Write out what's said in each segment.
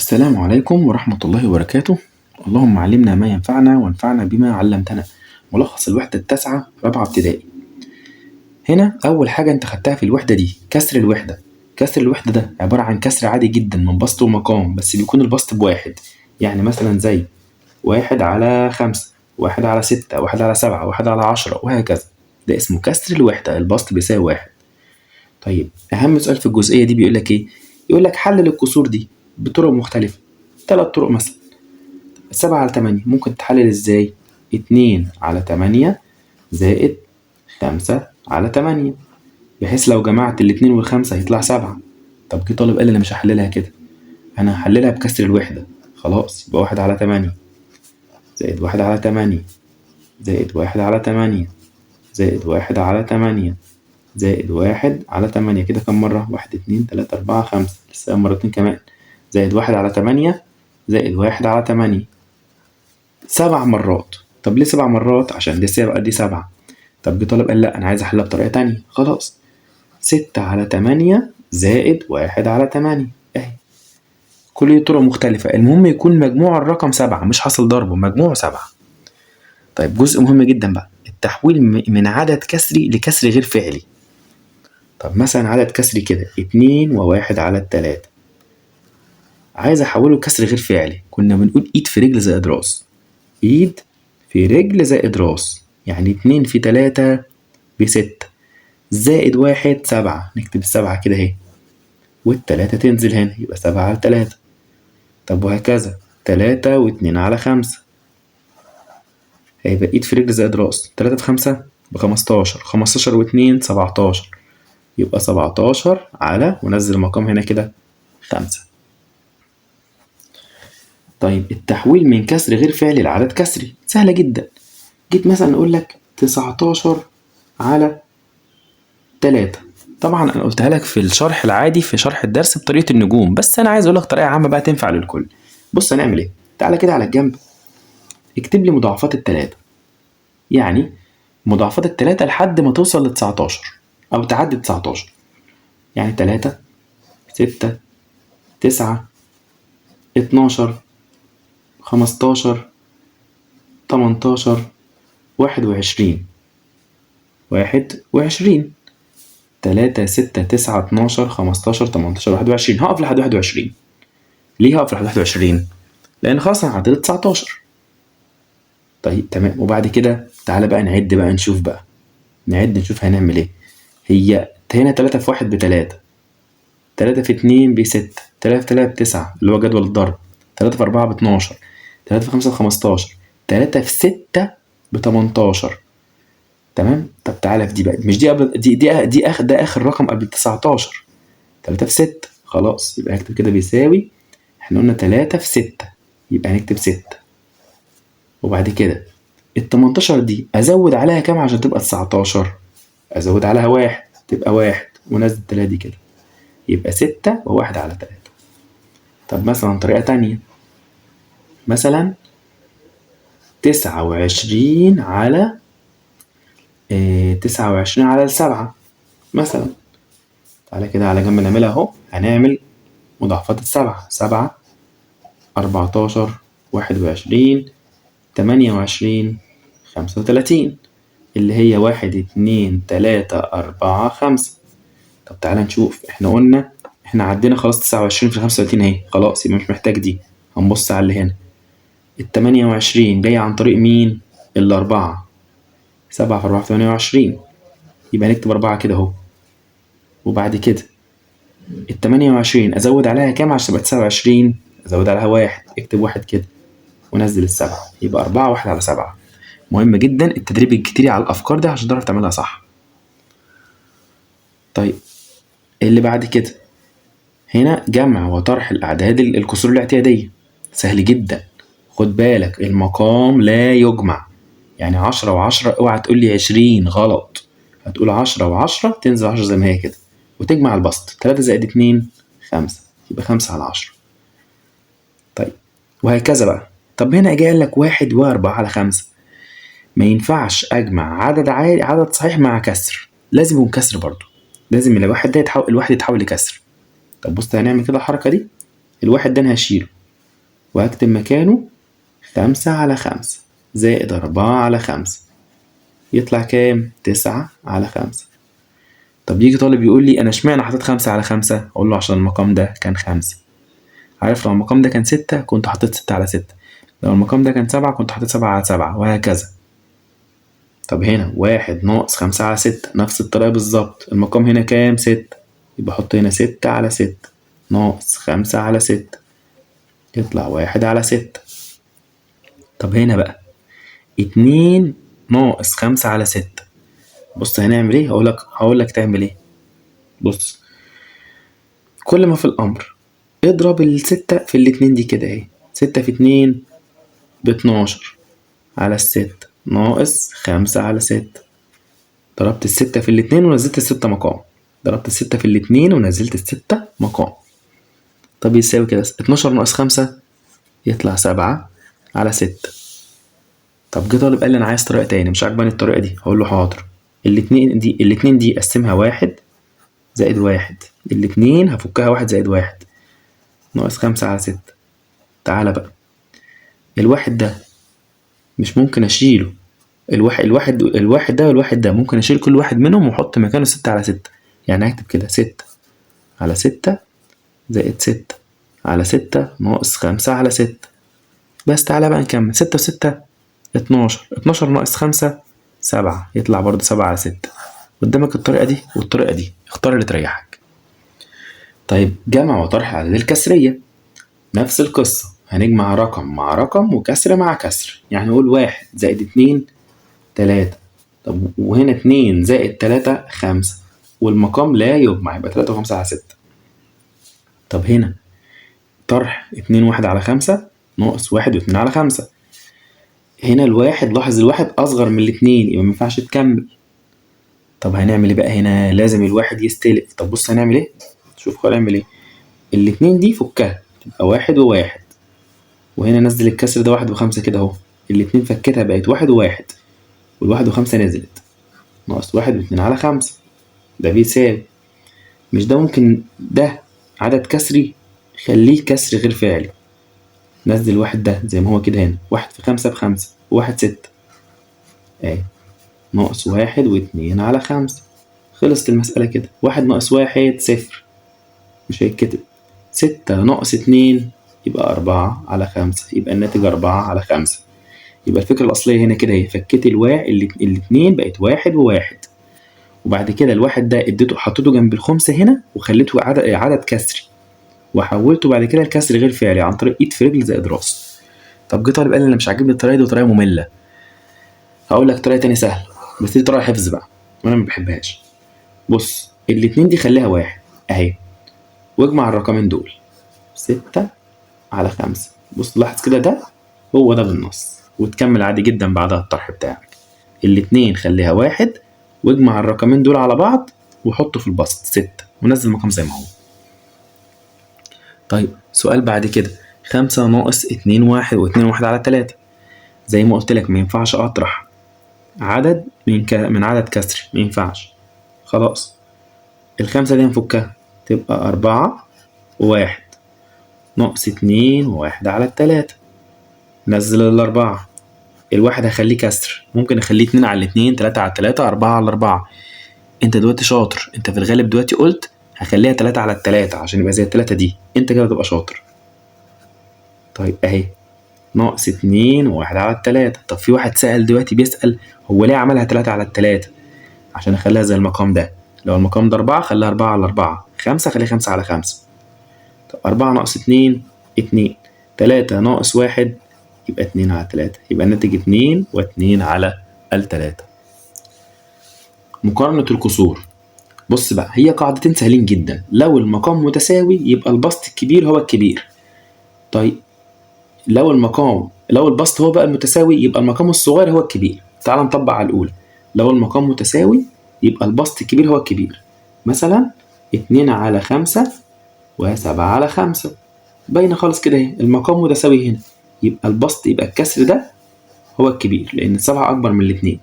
السلام عليكم ورحمة الله وبركاته. اللهم علمنا ما ينفعنا وانفعنا بما علمتنا. ملخص الوحدة التاسعة رابعة ابتدائي. هنا أول حاجة أنت خدتها في الوحدة دي كسر الوحدة. كسر الوحدة ده عبارة عن كسر عادي جدا من بسط ومقام، بس بيكون البسط بواحد. يعني مثلا زي 1/5، 1/6، 1/7، 1/10 وهكذا. ده اسمه كسر الوحدة، البسط بيساوي 1. طيب أهم سؤال في الجزئية دي بيقولك إيه؟ يقولك حلل الكسور دي بطرق مختلفة. 3 طرق مثلا. 7/8 ممكن تحلل ازاي؟ 2/8 زائد 5/8، بحيث لو جمعت الاتنين والخمسة هيطلع 7. طب جه طالب قال لي انا مش هحللها كده، انا هحللها بكسر الوحدة. خلاص يبقى 1/8 زائد 1/8 زائد 1/8 زائد 1/8 زائد 1/8. كده كم مرة؟ 1 2 3 4 5، لسه مرتين كمان. زائد 1/8 زائد 1/8، 7 مرات. طب ليه 7 مرات؟ عشان دي 7. طب جه طالب قال لا انا عايز احلها بطريقة تانية. خلاص 6/8 زائد 1/8 اهي. كل طرق مختلفة، المهم يكون مجموع الرقم 7، مش حاصل ضربه، مجموعه 7. طيب جزء مهم جدا بقى، التحويل من عدد كسري لكسر غير فعلي. طب مثلا عدد كسري كده 2 و1/3، عايز احوله لكسر غير فعلي. كنا بنقول ايد في رجل زائد راس. ايد في رجل زائد راس، يعني 2 في 3 ب6 زائد 1 7. نكتب 7 كده اهي، والتلاتة تنزل هنا يبقى 7/3. طب وهكذا 3 و2/5، هيبقى ايد في رجل زائد راس. 3 في 5 ب15، 15 و2 17، يبقى 17 على، ونزل المقام هنا كده 5. طيب التحويل من كسر غير فعلي لعدد كسري سهلة جدا. جيت مثلا اقول لك 19/3. طبعا انا قلتها لك في الشرح العادي في شرح الدرس بطريقة النجوم، بس انا عايز اقول لك طريقة عامة بقى تنفع للكل. بص هنعمل ايه؟ تعالى كده على الجنب، اكتب لي مضاعفات التلاتة. يعني مضاعفات التلاتة لحد ما توصل ل19 او تعدي 19. يعني 3 6 9 12 15 18 21. 3 6 9 12 15 18 21. هقف لحد 21. ليه هقف لحد 21؟ لان خلاص انا عديت 19. طيب تمام، وبعد كده تعالى بقى نعد بقى نشوف بقى. نشوف هنعمل ايه. هي هنا 3 في 1 ب3، 3 في 2 ب6، 3 في 3 ب9 اللي هو جدول الضرب، 3 في 4 ب12، 3 في 5 ب15، 3 في 6 ب18. تمام. طب تعالى في دي بقى، مش دي قبل دي اخر، ده اخر رقم قبل 19. 3 في 6 خلاص، يبقى هكتب كده بيساوي، احنا قلنا 3 في 6 يبقى هنكتب 6. وبعد كده ال18 دي ازود عليها كام عشان تبقى 19؟ ازود عليها 1 تبقى 1، ونزل 3 دي كده يبقى 6 و1/3. طب مثلا طريقة تانية، مثلا 29/7 مثلا. تعالى كده على جنب نعملها اهو. هنعمل مضاعفات ال7. 7 14 21 28 35، اللي هي 1 2 3 4 5. طب تعالى نشوف، احنا قلنا احنا عدينا خلاص 29 في 35 اهي، خلاص يبقى مش محتاج دي. هنبص على اللي هنا، ال28 جاي عن طريق مين؟ ال4. 7 في 4 في 28، يبقى نكتب 4 كده اهو. وبعد كده ال28 ازود عليها كام عشان تبقى 29؟ ازود عليها 1، اكتب 1 كده ونزل ال7، يبقى 4 1/7. مهم جدا التدريب الكتير على الافكار دي عشان تعرف تعملها صح. طيب اللي بعد كده هنا جمع وطرح الاعداد الكسور الاعتياديه، سهل جدا. خد بالك المقام لا يجمع، يعني 10 و10 اوعى تقول لي 20 غلط. هتقول 10 و10 تنزل 10 زي ما هي كده، وتجمع البسط. 3 زائد 2 5، يبقى 5/10. طيب وهكذا بقى. طب هنا جاي قال لك 1 و4/5، ما ينفعش اجمع عدد عالي، عدد صحيح مع كسر، لازم يكون كسر برضو. لازم الواحد ده يتحول، الواحد يتحول لكسر. طب بص هنعمل كده الحركه دي، الواحد ده انا هشيله وهكتب مكانه 5/5 زائد 4/5 يطلع كام؟ 9/5. طب يجي طالب يقول لي أنا اشمعنى حطيت 5/5؟ أقول له عشان المقام ده كان 5. عارف لو المقام ده كان 6 كنت حطيت 6/6، لو المقام ده كان 7 كنت حطيت 7/7 وهكذا. طب هنا 1 ناقص 5/6 نفس الطريقة بالظبط. المقام هنا كام؟ 6، يبقى أحط هنا 6/6 ناقص 5/6 يطلع 1/6. طب هنا بقى 2 ناقص 5/6. بص هنعمل ايه؟ هقولك تعمل ايه. بص، كل ما في الأمر اضرب ال6 في الاتنين دي كده اهي. 6 في 2 ب12/6 ناقص 5/6. ضربت ال6 في الاتنين ونزلت ال6 مقام. ضربت ال6 في الاتنين ونزلت ال6 مقام. طب يساوي كده 12 ناقص 5 يطلع 7/6. طب جه طالب قال لي أنا عايز طريقة تاني، مش عاجباني الطريقة دي. هقول له حاضر. الاتنين دي قسمها 1 زائد 1. الاتنين هفكها 1 زائد 1 ناقص 5/6. تعالى بقى، الواحد ده مش ممكن أشيله. الواحد ده والواحد ده ممكن أشيل كل واحد منهم وأحط مكانه 6/6. يعني هكتب كده 6/6 زائد 6/6 ناقص 5/6. بس تعالى بقى نكمل. 6 و6 12 ناقص 5 7 يطلع برضه 7/6. قدامك الطريقة دي والطريقة دي، اختار اللي تريحك. طيب جمع وطرح الأعداد الكسرية نفس القصة. هنجمع رقم مع رقم وكسر مع كسر. يعني نقول 1 زائد 2 3. طب وهنا 2 زائد 3 5، والمقام لا يجمع، يبقى 3 و5/6. طب هنا طرح 2 1/5 ناقص 1 و2/5. هنا الواحد، لاحظ الواحد أصغر من الاتنين يبقى مينفعش تكمل. طب هنعمل ايه بقى هنا؟ لازم الواحد يستلف. طب بص هنعمل ايه؟ شوف هنعمل ايه. الاتنين دي فكها تبقى 1 و1، وهنا نزل الكسر ده 1 و5 كده اهو. الاتنين فكتها بقت 1 و1، والواحد و5 نزلت ناقص 1 و2/5. ده بيساوي، مش ده ممكن ده عدد كسري؟ خليه كسر غير فعلي. نزل الواحد ده زي ما هو كده هنا. 1 في 5 ب5 و1 6 اهي ناقص 1 و2/5. خلصت المسألة كده. 1 ناقص 1 0، مش هيتكتب. 6 ناقص 2 يبقى 4/5، يبقى الناتج 4/5. يبقى الفكرة الأصلية هنا كده هي فكيت الاتنين بقت 1 و1، وبعد كده الواحد ده حطيته جنب الخمسة هنا وخليته عدد كسري، وحولته بعد كده لكسر غير فعلي عن طريق ايد في رجل زائد راس. طب جه طالب قال لي انا مش عاجبني الطريقه دي وطريقه ممله. هقول لك طريقه تانية سهله، بس دي طريقه حفظ بقى وانا ما بحبهاش. بص الاتنين دي خليها 1 اهي، واجمع الرقمين دول 6/5. بص لاحظ كده ده هو ده بالنص، وتكمل عادي جدا بعدها الطرح بتاعك. الاتنين خليها 1 واجمع الرقمين دول على بعض وحطه في البسط 6 ونزل المقام زي ما هو. طيب سؤال بعد كده، 5 ناقص 2 1 و2 1/3. زي ما قلت لك ما ينفعش اطرح عدد من عدد كسري، ما ينفعش. خلاص الخمسة دي نفكها تبقى 4 و1 ناقص 2 و1/3. نزل الأربعة. الواحد هخليه كسر، ممكن اخليه 2/2 3/3 4/4. انت دلوقتي شاطر، انت في الغالب دلوقتي قلت هخليها 3/3 عشان يبقى زي ال3 دي. انت كده تبقى شاطر. طيب اهي ناقص 2 و1/3. طب في واحد سأل دلوقتي بيسأل هو ليه عملها 3/3؟ عشان اخليها زي المقام ده. لو المقام ده 4 خليها 4/4. 5 خليها 5/5. طب 4 ناقص 2 2. 3 ناقص 1 يبقى 2/3. يبقى الناتج 2 و2/3. مقارنة الكسور. بص بقى، هي قاعدتين سهلين جدا. لو المقام متساوي يبقى البسط الكبير هو الكبير. طيب لو البسط هو بقى المتساوي يبقى المقام الصغير هو الكبير. تعال نطبق على الأولى. لو المقام متساوي يبقى البسط الكبير هو الكبير. مثلا 2/5 و7/5. باينة خالص كده اهي، المقام متساوي هنا يبقى البسط، يبقى الكسر ده هو الكبير لأن 7 أكبر من الاتنين.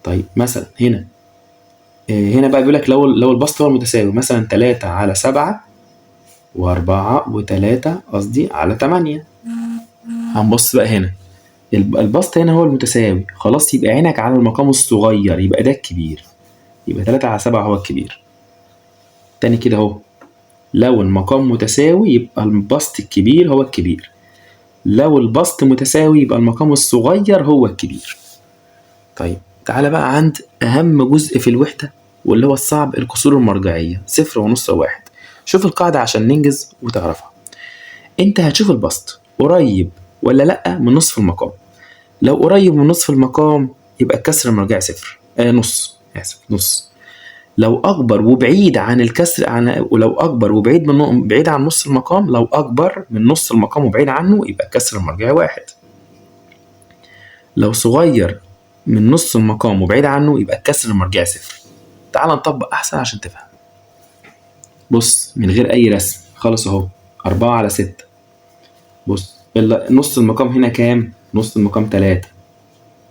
طيب مثلا هنا بقى بيقول لك لو البسط هو المتساوي، مثلا 3/7 وأربعة وتلاتة قصدي على 8. هنبص بقى هنا، البسط هنا هو المتساوي، خلاص يبقى عينك على المقام الصغير، يبقى ده الكبير، يبقى 3 على 7 هو الكبير. تاني كده اهو، لو المقام متساوي يبقى البسط الكبير هو الكبير، لو البسط متساوي يبقى المقام الصغير هو الكبير. طيب تعالى بقى عند أهم جزء في الوحدة واللي هو الصعب، الكسور المرجعية 0 ونص و1. شوف القاعدة عشان ننجز وتعرفها. انت هتشوف البسط قريب ولا لأ من نصف المقام. لو قريب من نصف المقام يبقى الكسر المرجعي 0، نص، آسف نص. لو أكبر وبعيد عن الكسر ولو أكبر وبعيد بعيد عن نص المقام، لو أكبر من نص المقام وبعيد عنه يبقى الكسر المرجعي 1. لو صغير من نص المقام وبعيد عنه يبقى الكسر المرجعي 0. تعال نطبق أحسن عشان تفهم. بص من غير أي رسم خالص أهو، 4 على 6. بص نص المقام هنا كام؟ نص المقام 3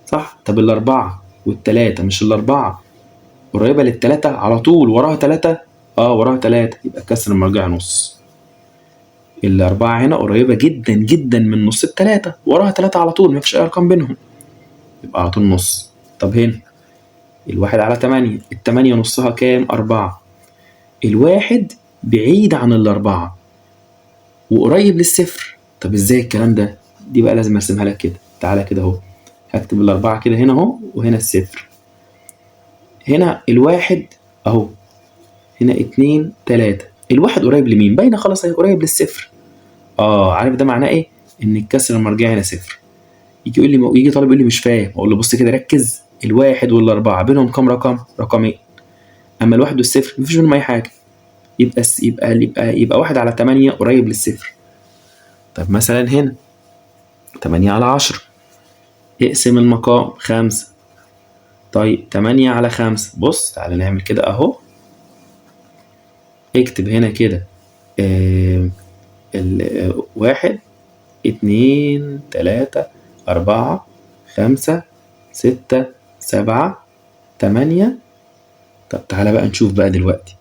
صح؟ طب الأربعة والتلاتة مش الأربعة قريبة للتلاتة على طول وراها 3؟ وراها 3 يبقى الكسر المرجعي نص. الأربعة هنا قريبة جدا جدا من نص التلاتة، وراها 3 على طول، مفيش أي أرقام بينهم، يبقى على طول نص. طب هنا الواحد على 8، التمانية نصها كام؟ 4. الواحد بعيد عن الأربعة وقريب للصفر. طب ازاي الكلام ده؟ دي بقى لازم ارسمها لك كده. تعالى كده اهو، هكتب الأربعة كده هنا اهو، وهنا الصفر. هنا الواحد اهو، هنا 2 3. الواحد قريب لمين؟ باينة خلاص، هي قريب للصفر. عارف ده معناه ايه؟ ان الكسر المرجعي هنا 0. يجي طالب يقول لي مش فاهم، اقول له بص كده ركز، الواحد والأربعة بينهم كام رقم؟ رقمين. اما الواحد والصفر مفيش بينهم اي حاجة، يبقى 1 على 8 قريب للصفر. طب مثلا هنا 8 على 10، اقسم المقام 5. طيب 8 على 5، بص تعالى نعمل كده اهو، اكتب هنا كده 1 2 3 4 5 6 7 8. طب تعالى بقى نشوف بقى دلوقتي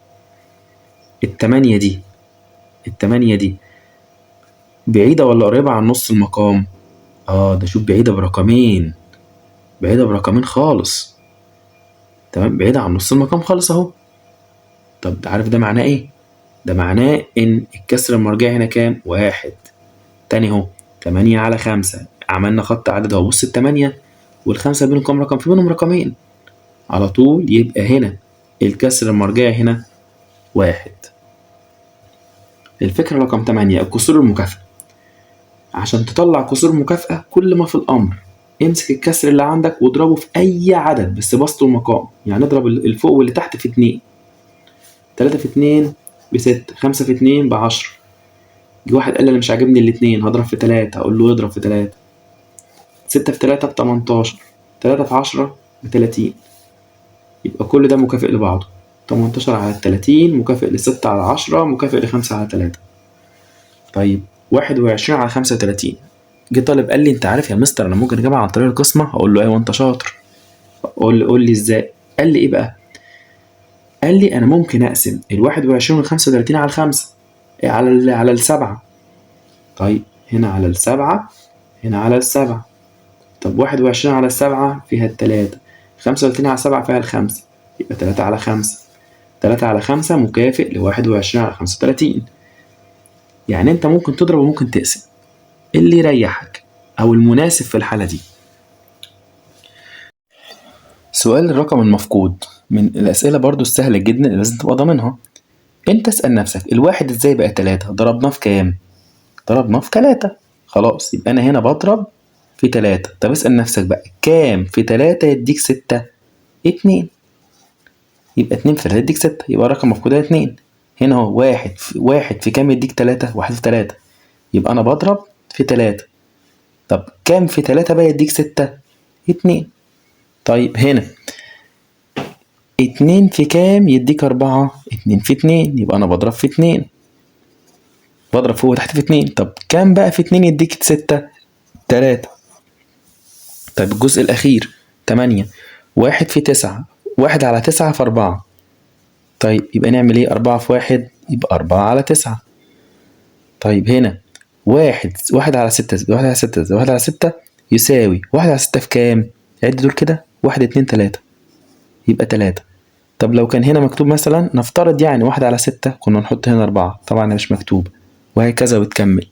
التمانية دي بعيدة ولا قريبة عن نص المقام؟ ده شوف بعيدة برقمين، خالص. تمام، بعيدة عن نص المقام خالص اهو. طب عارف ده معناه ايه؟ ده معناه ان الكسر المرجعي هنا كام؟ 1. تاني اهو 8 على 5، عملنا خط عدد اهو. بص ال8 وال5 بينهم كام رقم؟ في بينهم رقمين على طول، يبقى هنا الكسر المرجعي هنا 1. الفكرة رقم 8، الكسور المكافئة. عشان تطلع كسور مكافأة كل ما في الأمر امسك الكسر اللي عندك واضربه في أي عدد بس بسط ومقام. يعني اضرب الفوق واللي تحت في 2. 3 في 2 ب6، 5 في 2 ب10. جه واحد قال لي أنا مش عاجبني الاتنين، هضرب في 3، أقول له اضرب في 3. 6 في 3 ب18، 3 في 10 ب30. يبقى كل ده مكافئ لبعضه. 18 على 30 مكافئ ل6 على 10 مكافئ ل5 على 3. طيب 21 على 35. جه طالب قال لي انت عارف يا مستر انا ممكن اجيبها عن طريق القسمه؟ اقول له ايوه انت شاطر. قول لي ازاي؟ قال لي ايه بقى؟ قال لي انا ممكن اقسم ال21 وال 35 على ال5 على ال7. طيب هنا على ال7، هنا على ال7. طب 21 على ال7 فيها ال3، 35 على 7 فيها ال5، يبقى 3 على 5. 3 على 5 مكافئ ل21 على 35. يعني انت ممكن تضرب وممكن تقسم، اللي يريحك او المناسب في الحالة دي. سؤال الرقم المفقود من الأسئلة برضو السهلة جدا اللي لازم تبقى ضامنها. انت اسأل نفسك الواحد ازاي بقى 3؟ ضربناه في كام؟ ضربناه في 3. خلاص يبقى انا هنا بضرب في 3. طب اسأل نفسك بقى كام في 3 يديك 6؟ 2. يبقى 2 في 3 يديك 6، يبقى رقم مفقود 2. هنا اهو واحد في كام يديك 3؟ 1 في 3، يبقى انا بضرب في 3. طب كام في 3 بقى يديك 6؟ 2. طيب هنا 2 في كام يديك 4؟ 2 في 2، يبقى أنا بضرب في 2، بضرب فوق وتحت في 2. طب كام بقى في 2 يديك 6؟ 3. طيب الجزء الأخير 8، 1 في 9، 1 على 9 في 4. طيب يبقى نعمل إيه؟ 4 في 1 يبقى 4 على 9. طيب هنا واحد على ستة زائد واحد على ستة زائد واحد على ستة يساوي واحد على ستة في كام؟ عد دول كده، واحد اتنين تلاتة، يبقى تلاتة. طب لو كان هنا مكتوب مثلا نفترض يعني واحد على ستة، كنا نحط هنا أربعة، طبعا مش مكتوب، وهكذا وتكمل.